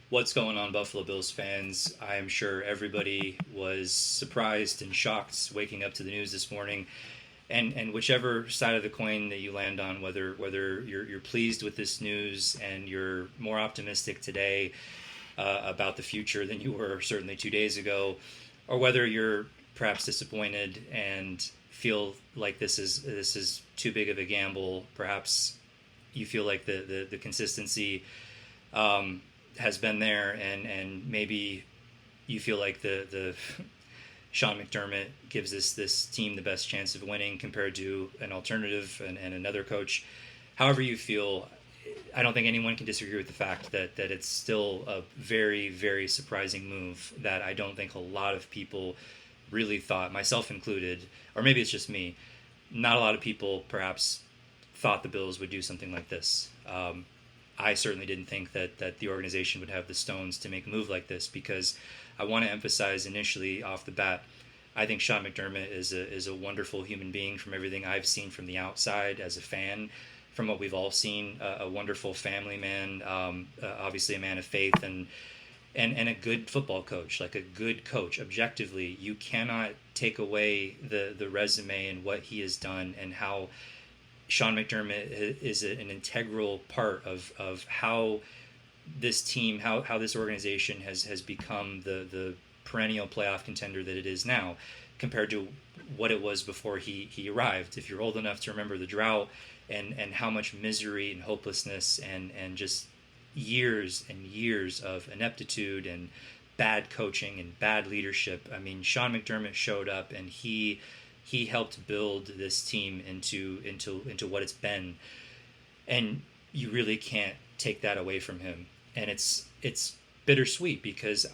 What's going on, Buffalo Bills fans? I am sure everybody was surprised and shocked waking up to the news this morning. And whichever side of the coin that you land on, whether you're pleased with this news and you're more optimistic today about the future than you were certainly 2 days ago, or whether you're perhaps disappointed and feel like this is too big of a gamble, perhaps you feel like the consistency has been there, and maybe you feel like the Sean McDermott gives this team the best chance of winning compared to an alternative and another coach. However you feel, I don't think anyone can disagree with the fact that it's still a very, very surprising move that I don't think a lot of people really thought, myself included, or maybe it's just me, not a lot of people perhaps thought the Bills would do something like this. I certainly didn't think that the organization would have the stones to make a move like this, because I want to emphasize initially off the bat, I think Sean McDermott is a wonderful human being from everything I've seen from the outside as a fan, from what we've all seen, a wonderful family man, obviously a man of faith, and a good football coach, like a good coach. Objectively, you cannot take away the resume and what he has done and how Sean McDermott is an integral part of how this team, how this organization has become the perennial playoff contender that it is now, compared to what it was before he arrived. If you're old enough to remember the drought and how much misery and hopelessness and just years and years of ineptitude and bad coaching and bad leadership. I mean, Sean McDermott showed up and he helped build this team into what it's been, and you really can't take that away from him. And it's bittersweet, because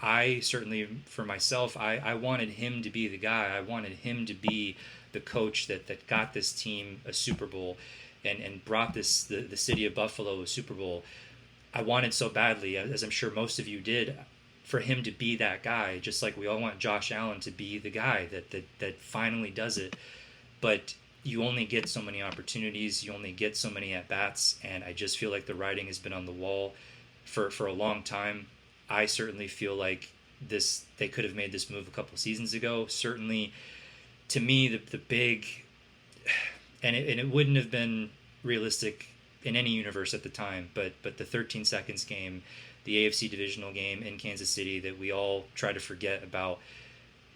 I certainly, for myself, I wanted him to be the guy. I wanted him to be the coach that got this team a Super Bowl and brought the city of Buffalo a Super Bowl. I wanted so badly, as I'm sure most of you did, for him to be that guy, just like we all want Josh Allen to be the guy that finally does it. But you only get so many opportunities, you only get so many at bats, and I just feel like the writing has been on the wall for a long time. I certainly feel like they could have made this move a couple seasons ago. Certainly, to me, the big, and it wouldn't have been realistic in any universe at the time, but the 13 seconds game, the AFC divisional game in Kansas City that we all try to forget about,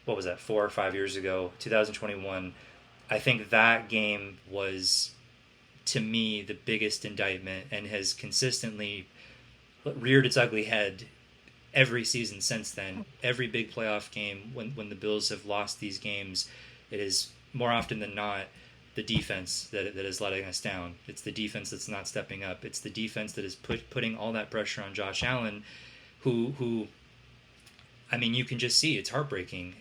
what was that, 4 or 5 years ago, 2021. I think that game was, to me, the biggest indictment, and has consistently reared its ugly head every season since then. Every big playoff game, when the Bills have lost these games, it is more often than not the defense that is letting us down. It's the defense that's not stepping up. It's the defense that is putting all that pressure on Josh Allen, who I mean, you can just see it's heartbreaking.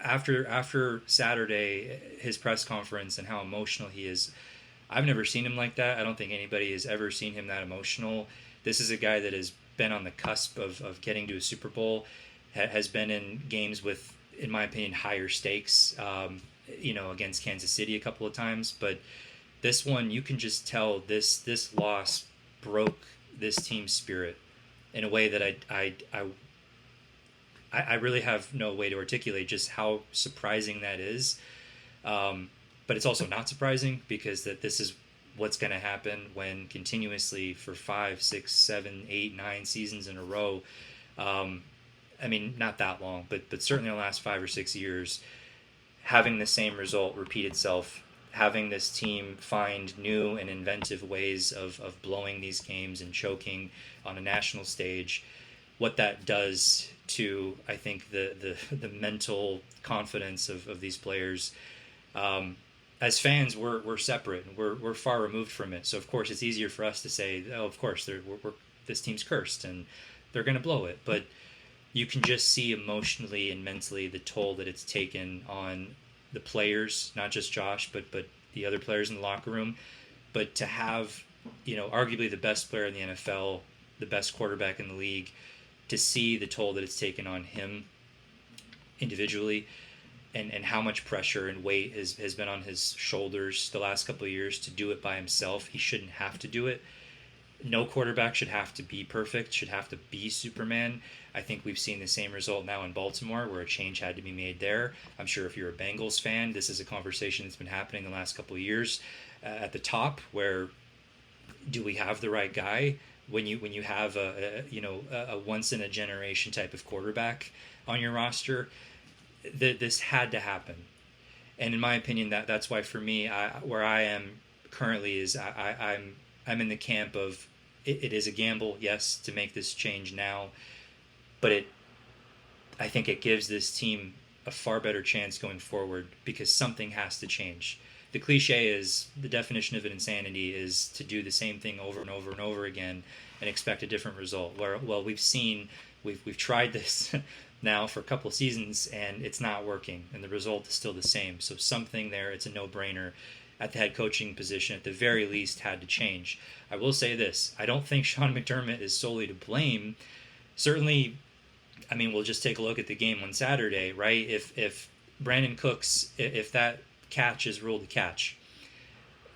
After Saturday, his press conference and how emotional he is, I've never seen him like that. I don't think anybody has ever seen him that emotional. This is a guy that has been on the cusp of getting to a Super Bowl, has been in games with, in my opinion, higher stakes, against Kansas City a couple of times. But this one, you can just tell this loss broke this team's spirit in a way that I really have no way to articulate just how surprising that is. But it's also not surprising, because this is what's going to happen when continuously for 5, 6, 7, 8, 9 seasons in a row. I mean, not that long, but certainly in the last 5 or 6 years, having the same result repeat itself, having this team find new and inventive ways of blowing these games and choking on a national stage, what that does to, I think, the mental confidence of these players. As fans, we're separate and we're far removed from it. So of course it's easier for us to say, oh, of course this team's cursed and they're going to blow it. But you can just see emotionally and mentally the toll that it's taken on the players, not just Josh, but the other players in the locker room. But to have, arguably the best player in the NFL, the best quarterback in the league, to see the toll that it's taken on him individually, and how much pressure and weight has been on his shoulders the last couple of years to do it by himself. He shouldn't have to do it. No quarterback should have to be perfect, should have to be Superman. I think we've seen the same result now in Baltimore where a change had to be made there. I'm sure if you're a Bengals fan, this is a conversation that's been happening the last couple of years at the top, where do we have the right guy when you have a once in a generation type of quarterback on your roster. This had to happen, and in my opinion, that's why for me, where I am currently is I'm in the camp of it is a gamble, yes, to make this change now, but I think it gives this team a far better chance going forward because something has to change. The cliche is the definition of an insanity is to do the same thing over and over and over again and expect a different result. Well, we've tried this now for a couple of seasons and it's not working and the result is still the same. So something there, it's a no-brainer at the head coaching position at the very least had to change. I will say this, I don't think Sean McDermott is solely to blame. Certainly, I mean, we'll just take a look at the game on Saturday, right? If Brandon Cooks, if that catch is ruled a catch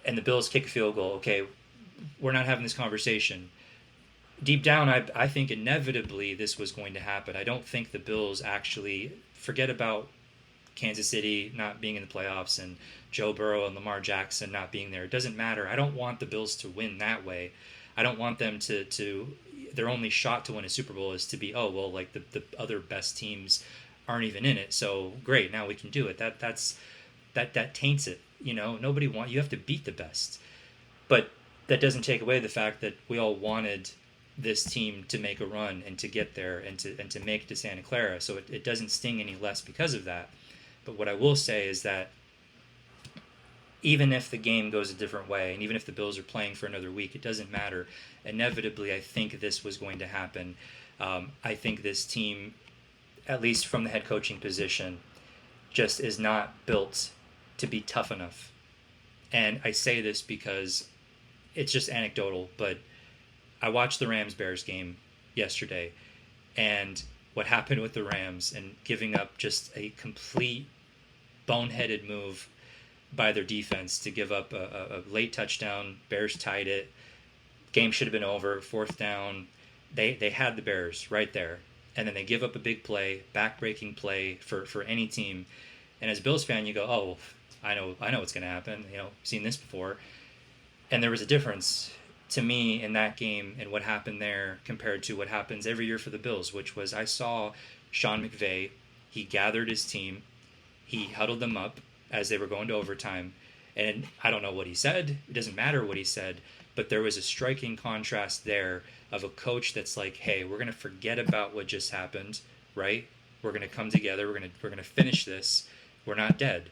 and the Bills kick a field goal, okay, we're not having this conversation. Deep down, I think inevitably this was going to happen. I don't think the Bills actually forget about Kansas City not being in the playoffs and Joe Burrow and Lamar Jackson not being there. It doesn't matter. I don't want the Bills to win that way. I don't want them to their only shot to win a Super Bowl is to be, oh, well, like the other best teams aren't even in it. So great, now we can do it. That taints it. You know, you have to beat the best. But that doesn't take away the fact that we all wanted this team to make a run and to get there and to make it to Santa Clara. So it doesn't sting any less because of that. But what I will say is that even if the game goes a different way, and even if the Bills are playing for another week, it doesn't matter. Inevitably, I think this was going to happen. I think this team, at least from the head coaching position, just is not built to be tough enough. And I say this because it's just anecdotal, but I watched the Rams-Bears game yesterday, and what happened with the Rams and giving up just a complete boneheaded move by their defense to give up a late touchdown. Bears tied it. Game should have been over. Fourth down. They had the Bears right there. And then they give up a big play, back-breaking play for any team. And as a Bills fan, you go, oh, I know what's going to happen. You know, seen this before. And there was a difference to me in that game and what happened there compared to what happens every year for the Bills, which was I saw Sean McVay. He gathered his team. He huddled them up as they were going to overtime. And I don't know what he said. It doesn't matter what he said. But there was a striking contrast there of a coach that's like, hey, we're going to forget about what just happened, right? We're going to come together. We're going to finish this. We're not dead.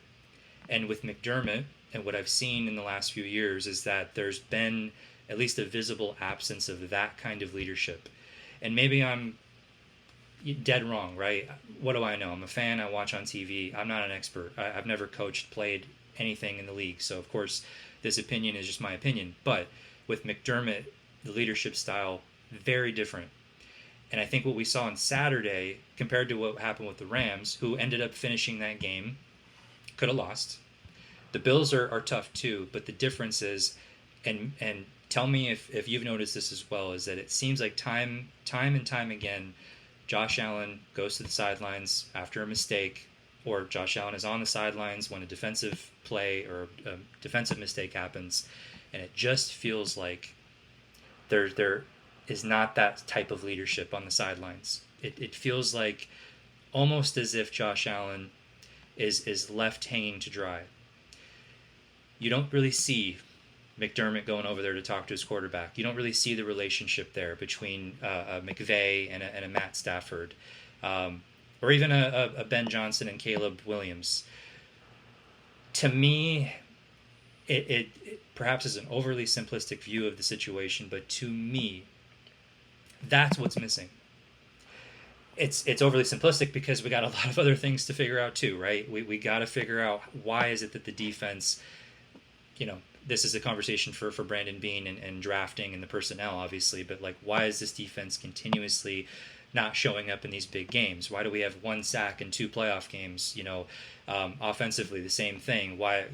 And with McDermott, and what I've seen in the last few years is that there's been at least a visible absence of that kind of leadership. And maybe I'm dead wrong, right? What do I know? I'm a fan. I watch on TV. I'm not an expert. I've never coached, played anything in the league. So, of course, this opinion is just my opinion. But with McDermott, the leadership style, very different. And I think what we saw on Saturday, compared to what happened with the Rams, who ended up finishing that game, could have lost. The Bills are tough too, but the difference is, and tell me if you've noticed this as well, is that it seems like time and time again, Josh Allen goes to the sidelines after a mistake, or Josh Allen is on the sidelines when a defensive play or a defensive mistake happens, and it just feels like there is not that type of leadership on the sidelines. It feels like almost as if Josh Allen is left hanging to dry. You don't really see McDermott going over there to talk to his quarterback. You don't really see the relationship there between McVay and a Matt Stafford, or even a Ben Johnson and Caleb Williams. To me, it perhaps is an overly simplistic view of the situation, but to me, that's what's missing. It's overly simplistic because we got a lot of other things to figure out too, right? We got to figure out why is it that the defense, this is a conversation for Brandon Beane and drafting and the personnel, obviously, but like, why is this defense continuously not showing up in these big games? Why do we have 1 sack in 2 playoff games? Offensively, the same thing. Why,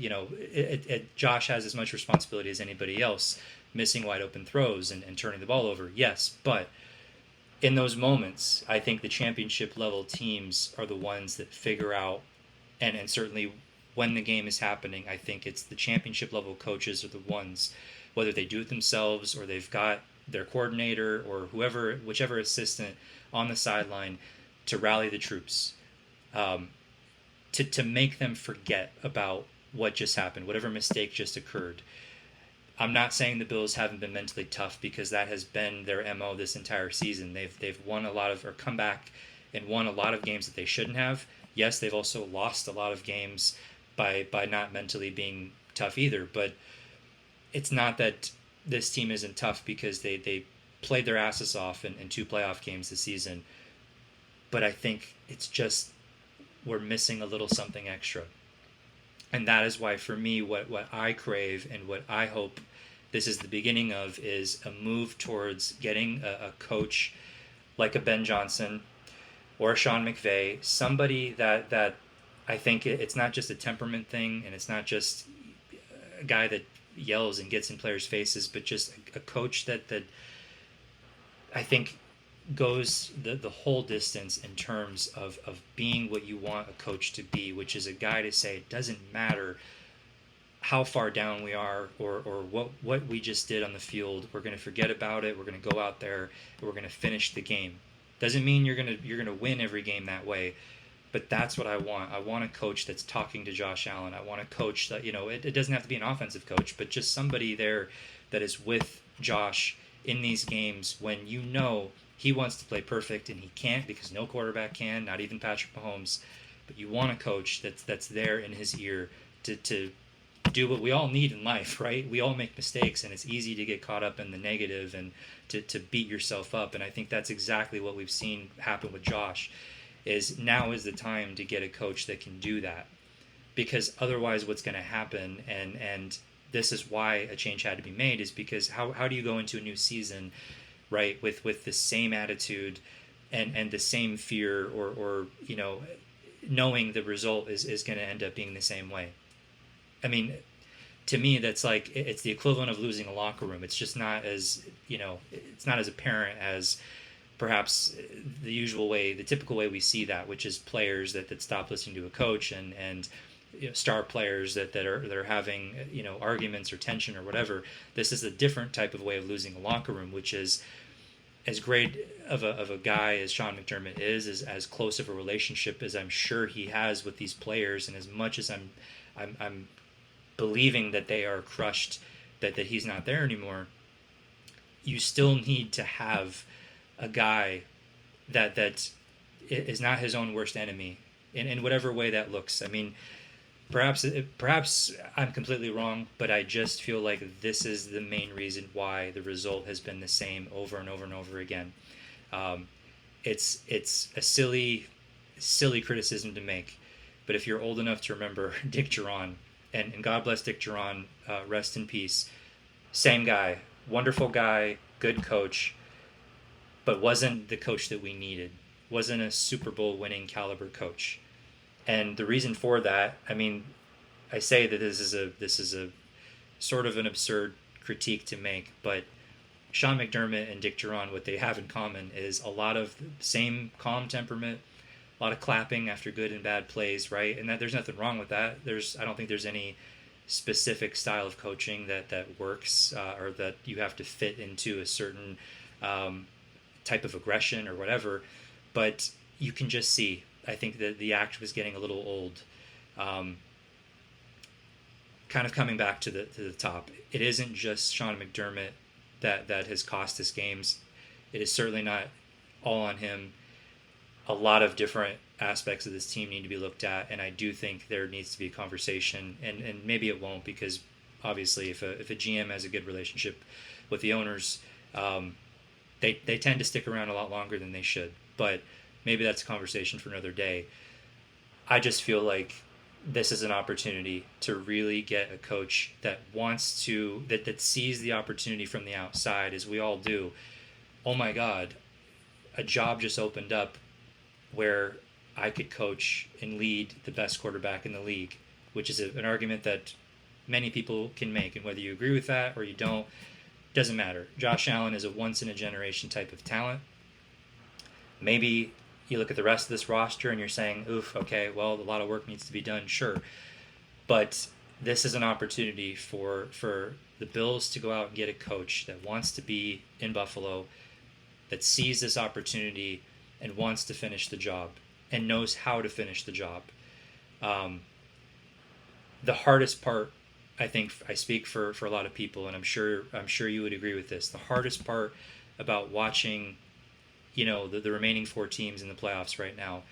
Josh has as much responsibility as anybody else, missing wide open throws and turning the ball over. Yes, but in those moments, I think the championship level teams are the ones that figure out, and certainly when the game is happening, I think it's the championship level coaches are the ones, whether they do it themselves or they've got their coordinator or whoever, whichever assistant on the sideline to rally the troops, to make them forget about what just happened, whatever mistake just occurred. I'm not saying the Bills haven't been mentally tough because that has been their MO this entire season. They've won a lot of or come back and won a lot of games that they shouldn't have. Yes, they've also lost a lot of games by not mentally being tough either. But it's not that this team isn't tough because they played their asses off in 2 playoff games this season. But I think it's just we're missing a little something extra. And that is why, for me, what I crave and what I hope this is the beginning of is a move towards getting a coach like a Ben Johnson or a Sean McVay, somebody that I think it's not just a temperament thing and it's not just a guy that yells and gets in players' faces, but just a coach that I think goes the whole distance in terms of being what you want a coach to be, which is a guy to say it doesn't matter how far down we are or what we just did on the field. We're going to forget about it. We're going to go out there and we're going to finish the game. Doesn't mean you're going to win every game that way, but that's what I want. I want a coach that's talking to Josh Allen. I want a coach that, it doesn't have to be an offensive coach, but just somebody there that is with Josh in these games when he wants to play perfect and he can't because no quarterback can, not even Patrick Mahomes. But you want a coach that's there in his ear to do what we all need in life, right? We all make mistakes and it's easy to get caught up in the negative and to beat yourself up. And I think that's exactly what we've seen happen with Josh, is now is the time to get a coach that can do that. Because otherwise what's going to happen, and this is why a change had to be made, is because how do you go into a new season, right, with the same attitude and the same fear or knowing the result is going to end up being the same way? I mean, to me, that's like it's the equivalent of losing a locker room. It's just not as it's not as apparent as perhaps the typical way we see that, which is players that stop listening to a coach and star players that are having arguments or tension or whatever. This is a different type of way of losing a locker room, which is as great of a guy as Sean McDermott is as close of a relationship as I'm sure he has with these players, and as much as I'm believing that they are crushed that he's not there anymore. You still need to have a guy that is not his own worst enemy in whatever way that looks. I mean, perhaps I'm completely wrong, but I just feel like this is the main reason why the result has been the same over and over and over again. It's a silly criticism to make, but if you're old enough to remember Dick Duran, and God bless Dick Duran, rest in peace, same guy, wonderful guy, good coach, but wasn't the coach that we needed, wasn't a Super Bowl winning caliber coach. And the reason for that, I mean, I say that this is a sort of an absurd critique to make, but Sean McDermott and Dick Duran, what they have in common is a lot of the same calm temperament, a lot of clapping after good and bad plays, right? And that there's nothing wrong with that. I don't think there's any specific style of coaching that works or that you have to fit into a certain type of aggression or whatever. But you can just see, I think that the act was getting a little old. Kind of coming back to the top, it isn't just Sean McDermott that has cost us games. It is certainly not all on him. A lot of different aspects of this team need to be looked at, and I do think there needs to be a conversation, and maybe it won't, because obviously if a GM has a good relationship with the owners, they tend to stick around a lot longer than they should, but maybe that's a conversation for another day. I just feel like this is an opportunity to really get a coach that wants to, that sees the opportunity from the outside, as we all do. Oh my God, a job just opened up where I could coach and lead the best quarterback in the league, which is an argument that many people can make. And whether you agree with that or you don't, Doesn't matter. Josh Allen is a once in a generation type of talent. Maybe you look at the rest of this roster and you're saying, oof, okay, well, a lot of work needs to be done, sure. But this is an opportunity for the Bills to go out and get a coach that wants to be in Buffalo, that sees this opportunity and wants to finish the job and knows how to finish the job. The hardest part, I think, I speak for a lot of people, and I'm sure you would agree with this. The hardest part about watching, the remaining 4 teams in the playoffs right now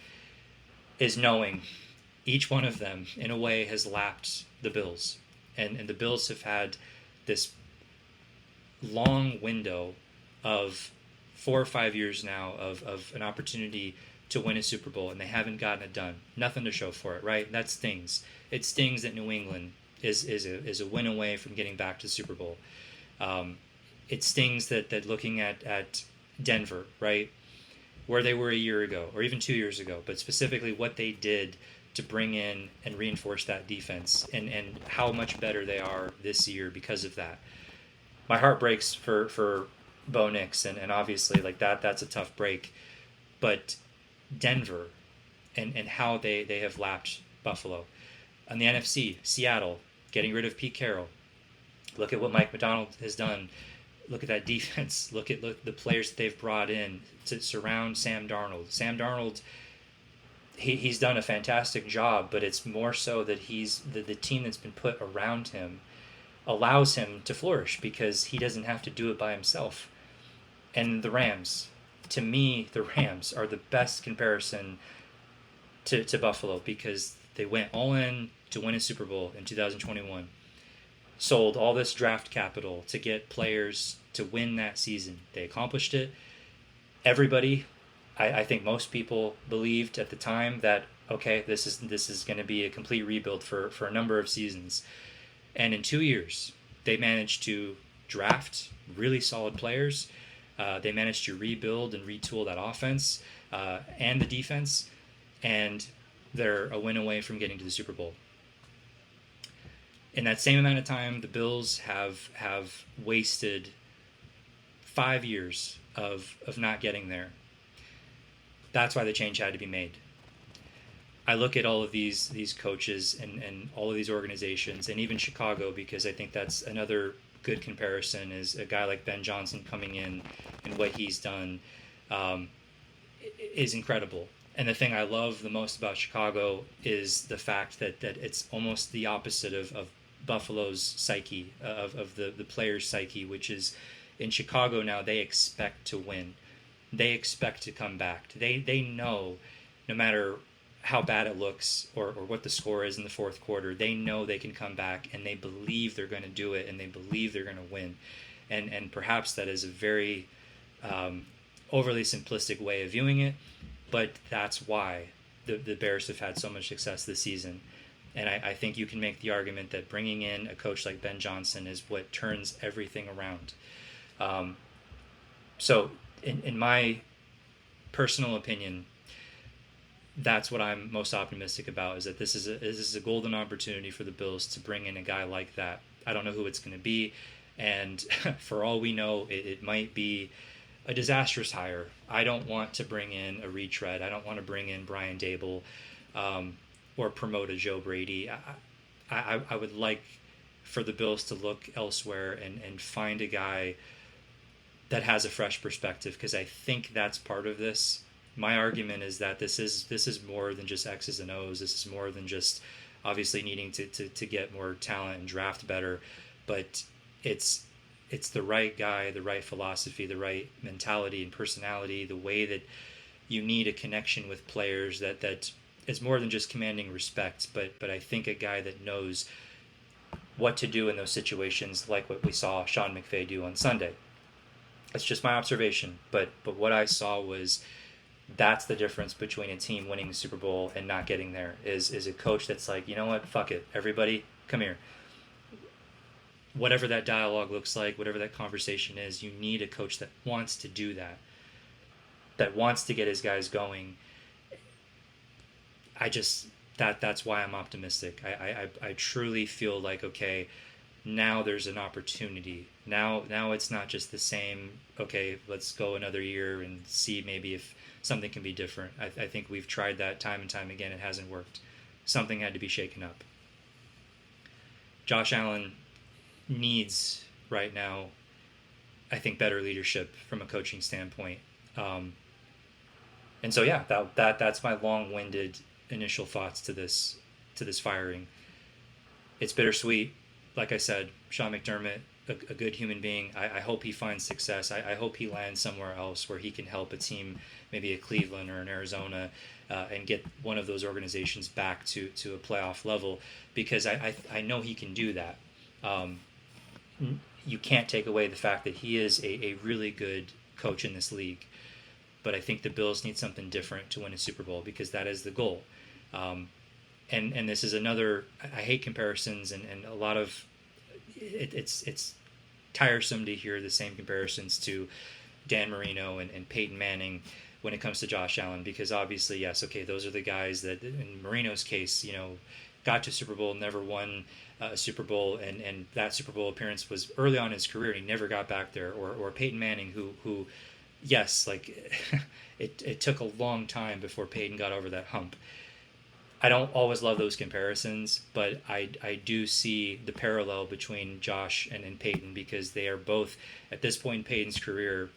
is knowing each one of them, in a way, has lapped the Bills. And the Bills have had this long window of 4 or 5 years now of an opportunity to win a Super Bowl, and they haven't gotten it done. Nothing to show for it, right? That stings. It stings that New England is a win away from getting back to the Super Bowl. It stings that looking at Denver, right, where they were a year ago, or even 2 years ago, but specifically what they did to bring in and reinforce that defense, and how much better they are this year because of that. My heart breaks for Bo Nix, and obviously like that's a tough break. But Denver and how they have lapped Buffalo. On the NFC, Seattle, getting rid of Pete Carroll. Look at what Mike McDonald has done. Look at that defense. Look at the players that they've brought in to surround Sam Darnold. Sam Darnold, he's done a fantastic job, but it's more so that he's the team that's been put around him allows him to flourish because he doesn't have to do it by himself. And the Rams, to me, the Rams are the best comparison to Buffalo because they went all in to win a Super Bowl in 2021. Sold all this draft capital to get players to win that season. They accomplished it. Everybody, I think most people believed at the time that, okay, this is going to be a complete rebuild for a number of seasons. And in 2 years, they managed to draft really solid players. They managed to rebuild and retool that offense and the defense, and they're a win away from getting to the Super Bowl. In that same amount of time, the Bills have wasted 5 years of not getting there. That's why the change had to be made. I look at all of these coaches and all of these organizations, and even Chicago, because I think that's another good comparison, is a guy like Ben Johnson coming in and what he's done is incredible. And the thing I love the most about Chicago is the fact that it's almost the opposite of Buffalo's psyche, of the player's psyche, which is in Chicago now they expect to win. They expect to come back. They know no matter how bad it looks or what the score is in the fourth quarter, they know they can come back, and they believe they're going to do it, and they believe they're going to win. And perhaps that is a very overly simplistic way of viewing it, but that's why the Bears have had so much success this season. And I think you can make the argument that bringing in a coach like Ben Johnson is what turns everything around. So in my personal opinion, that's what I'm most optimistic about, is that this is a golden opportunity for the Bills to bring in a guy like that. I don't know who it's going to be, and for all we know, it might be a disastrous hire. I don't want to bring in a retread. I don't want to bring in Brian Dable or promote a Joe Brady. I would like for the Bills to look elsewhere and find a guy that has a fresh perspective, because I think that's part of this. My argument is that this is more than just X's and O's. This is more than just obviously needing to get more talent and draft better, but it's the right guy, the right philosophy, the right mentality and personality, the way that you need a connection with players that is more than just commanding respect, but I think a guy that knows what to do in those situations, like what we saw Sean McVay do on Sunday. That's just my observation, but what I saw was that's the difference between a team winning the Super Bowl and not getting there, is a coach that's like, you know what, fuck it, everybody, come here. Whatever that dialogue looks like, whatever that conversation is, you need a coach that wants to do that wants to get his guys going. That's why I'm optimistic. I truly feel like, okay, now there's an opportunity. Now it's not just the same, okay, let's go another year and see maybe if something can be different. I think we've tried that time and time again. It hasn't worked. Something had to be shaken up. Josh Allen needs right now, I think, better leadership from a coaching standpoint. And so yeah, that's my long-winded initial thoughts to this firing. It's bittersweet. Like I said, Sean McDermott, a good human being. I hope he finds success. I hope he lands somewhere else where he can help a team, maybe a Cleveland or an Arizona, and get one of those organizations back to a playoff level, because I know he can do that. You can't take away the fact that he is a really good coach in this league. But I think the Bills need something different to win a Super Bowl, because that is the goal. And this is another, I hate comparisons, and a lot of it's tiresome to hear the same comparisons to Dan Marino and Peyton Manning when it comes to Josh Allen, because obviously, yes, okay, those are the guys that, in Marino's case, got to Super Bowl, never won a Super Bowl, and that Super Bowl appearance was early on in his career, and he never got back there. Or Peyton Manning, who yes, like it took a long time before Peyton got over that hump. I don't always love those comparisons, but I do see the parallel between Josh and Peyton, because they are both, at this point in Peyton's career,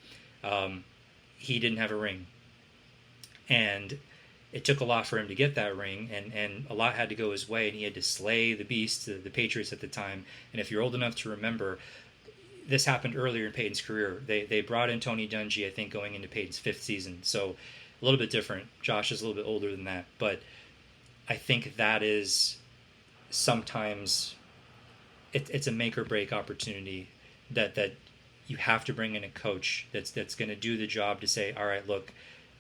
he didn't have a ring. And it took a lot for him to get that ring, and a lot had to go his way, and he had to slay the beast, the Patriots at the time. And if you're old enough to remember, this happened earlier in Peyton's career. They brought in Tony Dungy, I think, going into Peyton's 5th season. So a little bit different. Josh is a little bit older than that. But I think that is sometimes it's a make or break opportunity that you have to bring in a coach that's going to do the job to say, all right, look,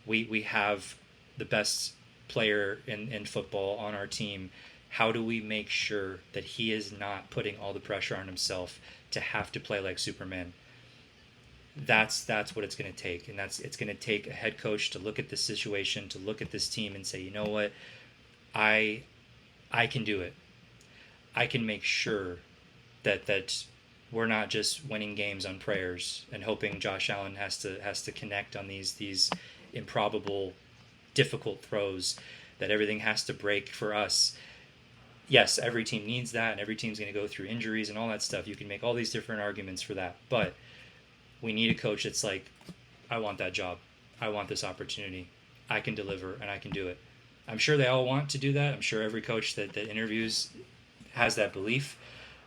we have the best player in football on our team. How do we make sure that he is not putting all the pressure on himself to have to play like Superman? That's what it's going to take, and it's going to take a head coach to look at the situation, to look at this team and say, you know what, I can do it. I can make sure that we're not just winning games on prayers and hoping Josh Allen has to connect on these improbable, difficult throws, that everything has to break for us. Yes, every team needs that, and every team's going to go through injuries and all that stuff. You can make all these different arguments for that, but we need a coach that's like, I want that job. I want this opportunity. I can deliver, and I can do it. I'm sure they all want to do that. I'm sure every coach that interviews has that belief.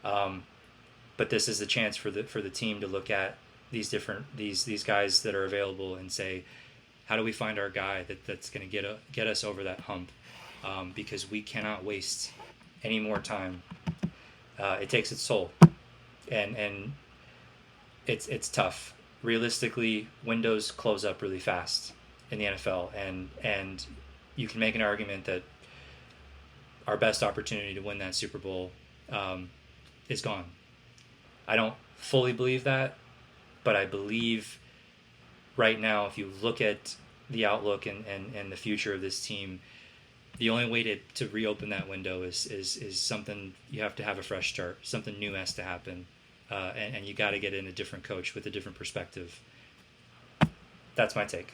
But this is the chance for the team to look at these guys that are available and say, how do we find our guy that's going to get us over that hump? Because we cannot waste any more time. It takes its toll, and it's tough. Realistically, windows close up really fast in the NFL, and you can make an argument that our best opportunity to win that Super Bowl is gone. I don't fully believe that, but I believe right now, if you look at the outlook and the future of this team, the only way to reopen that window is something. You have to have a fresh start. Something new has to happen, and you got to get in a different coach with a different perspective. That's my take.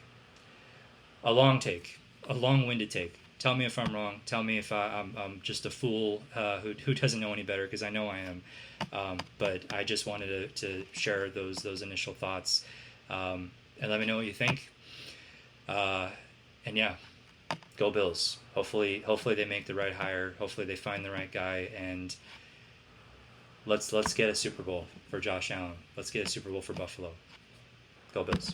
A long-winded take. Tell me if I'm wrong. Tell me if I'm just a fool who doesn't know any better, because I know I am. But I just wanted to share those initial thoughts, and let me know what you think. And yeah, go Bills. Hopefully they make the right hire. Hopefully they find the right guy, and let's get a Super Bowl for Josh Allen. Let's get a Super Bowl for Buffalo. Go Bills.